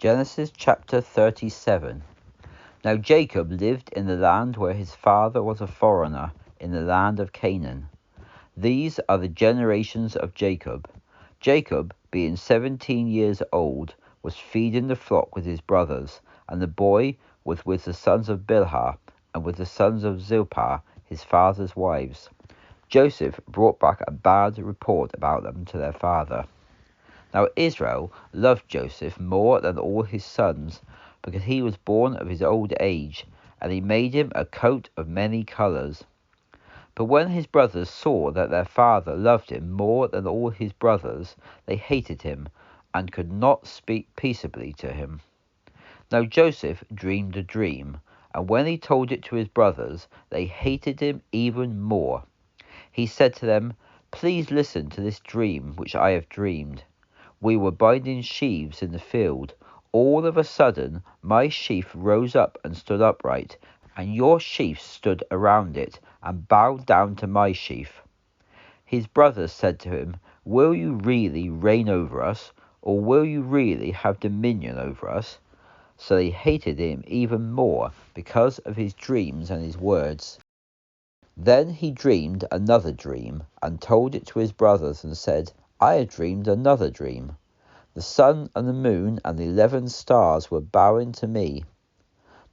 Genesis chapter 37. Now Jacob lived in the land where his father was a foreigner, in the land of Canaan. These are the generations of Jacob. Jacob, being 17 years old, was feeding the flock with his brothers, and the boy was with the sons of Bilhah, and with the sons of Zilpah, his father's wives. Joseph brought back a bad report about them to their father. Now Israel loved Joseph more than all his sons, because he was born of his old age, and he made him a coat of many colours. But when his brothers saw that their father loved him more than all his brothers, they hated him, and could not speak peaceably to him. Now Joseph dreamed a dream, and when he told it to his brothers, they hated him even more. He said to them, "Please listen to this dream which I have dreamed. We were binding sheaves in the field. All of a sudden my sheaf rose up and stood upright, and your sheaf stood around it and bowed down to my sheaf." His brothers said to him, "Will you really reign over us, or will you really have dominion over us?" So they hated him even more because of his dreams and his words. Then he dreamed another dream, and told it to his brothers, and said, "I have dreamed another dream. The sun and the moon and the 11 stars were bowing to me."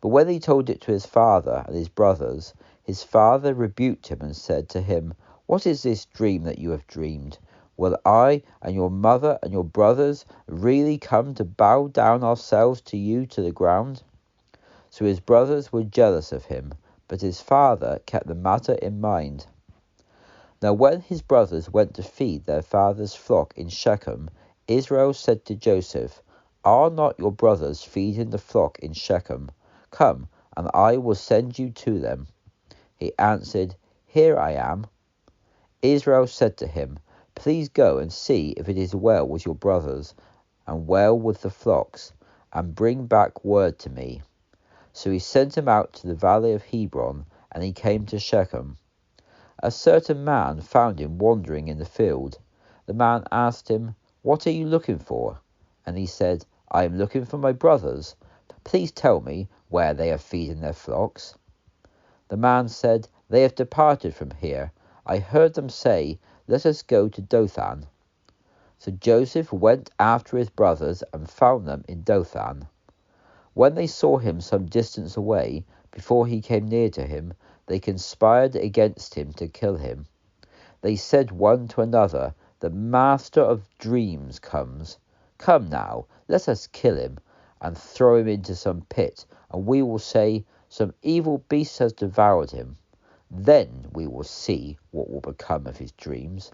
But when he told it to his father and his brothers, his father rebuked him and said to him, "What is this dream that you have dreamed? Will I and your mother and your brothers really come to bow down ourselves to you to the ground?" So his brothers were jealous of him, but his father kept the matter in mind. Now when his brothers went to feed their father's flock in Shechem, Israel said to Joseph, "Are not your brothers feeding the flock in Shechem? Come, and I will send you to them." He answered, "Here I am." Israel said to him, "Please go and see if it is well with your brothers, and well with the flocks, and bring back word to me." So he sent him out to the valley of Hebron, and he came to Shechem. A certain man found him wandering in the field. The man asked him, "What are you looking for?" And he said, "I am looking for my brothers. Please tell me where they are feeding their flocks." The man said, "They have departed from here. I heard them say, 'Let us go to Dothan.'" So Joseph went after his brothers and found them in Dothan. When they saw him some distance away, before he came near to him, they conspired against him to kill him. They said one to another, "The master of dreams comes. Come now, let us kill him, and throw him into some pit, and we will say, 'Some evil beast has devoured him.' Then we will see what will become of his dreams."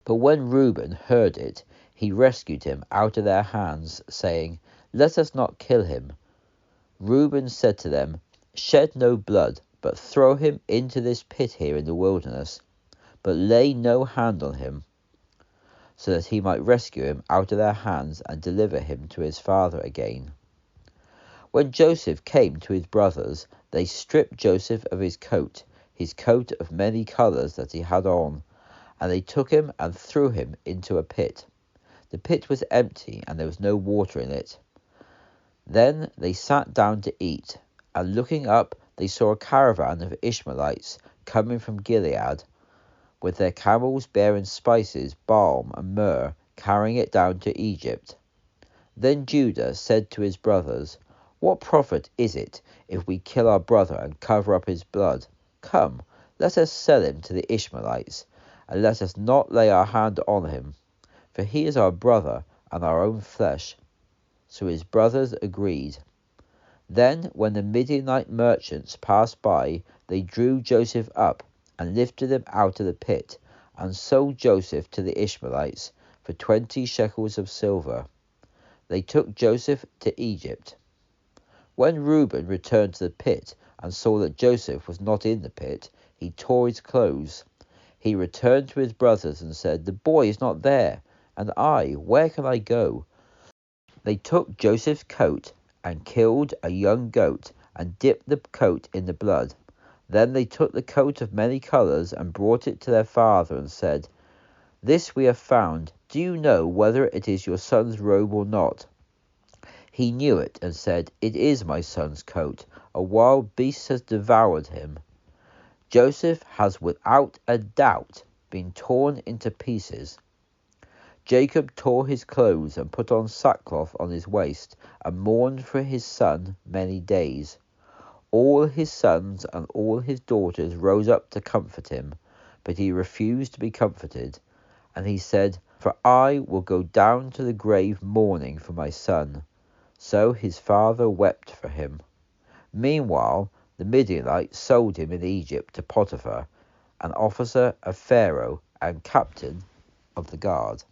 But when Reuben heard it, he rescued him out of their hands, saying, "Let us not kill him." Reuben said to them, "Shed no blood, but throw him into this pit here in the wilderness, but lay no hand on him, so that he might rescue him out of their hands and deliver him to his father again." When Joseph came to his brothers, they stripped Joseph of his coat of many colours that he had on, and they took him and threw him into a pit. The pit was empty, and there was no water in it. Then they sat down to eat, and looking up, they saw a caravan of Ishmaelites coming from Gilead, with their camels bearing spices, balm, and myrrh, carrying it down to Egypt. Then Judah said to his brothers, "What profit is it if we kill our brother and cover up his blood? Come, let us sell him to the Ishmaelites, and let us not lay our hand on him, for he is our brother and our own flesh." So his brothers agreed. Then when the Midianite merchants passed by, they drew Joseph up and lifted him out of the pit, and sold Joseph to the Ishmaelites for 20 shekels of silver. They took Joseph to Egypt. When Reuben returned to the pit and saw that Joseph was not in the pit, he tore his clothes. He returned to his brothers and said, "The boy is not there, and where can I go?" They took Joseph's coat and killed a young goat and dipped the coat in the blood. Then they took the coat of many colours and brought it to their father and said, "This we have found. Do you know whether it is your son's robe or not?" He knew it and said, "It is my son's coat. A wild beast has devoured him." Joseph has without a doubt been torn into pieces. Jacob tore his clothes and put on sackcloth on his waist, and mourned for his son many days. All his sons and all his daughters rose up to comfort him, but he refused to be comforted. And he said, "For I will go down to the grave mourning for my son." So his father wept for him. Meanwhile, the Midianites sold him in Egypt to Potiphar, an officer of Pharaoh and captain of the guard.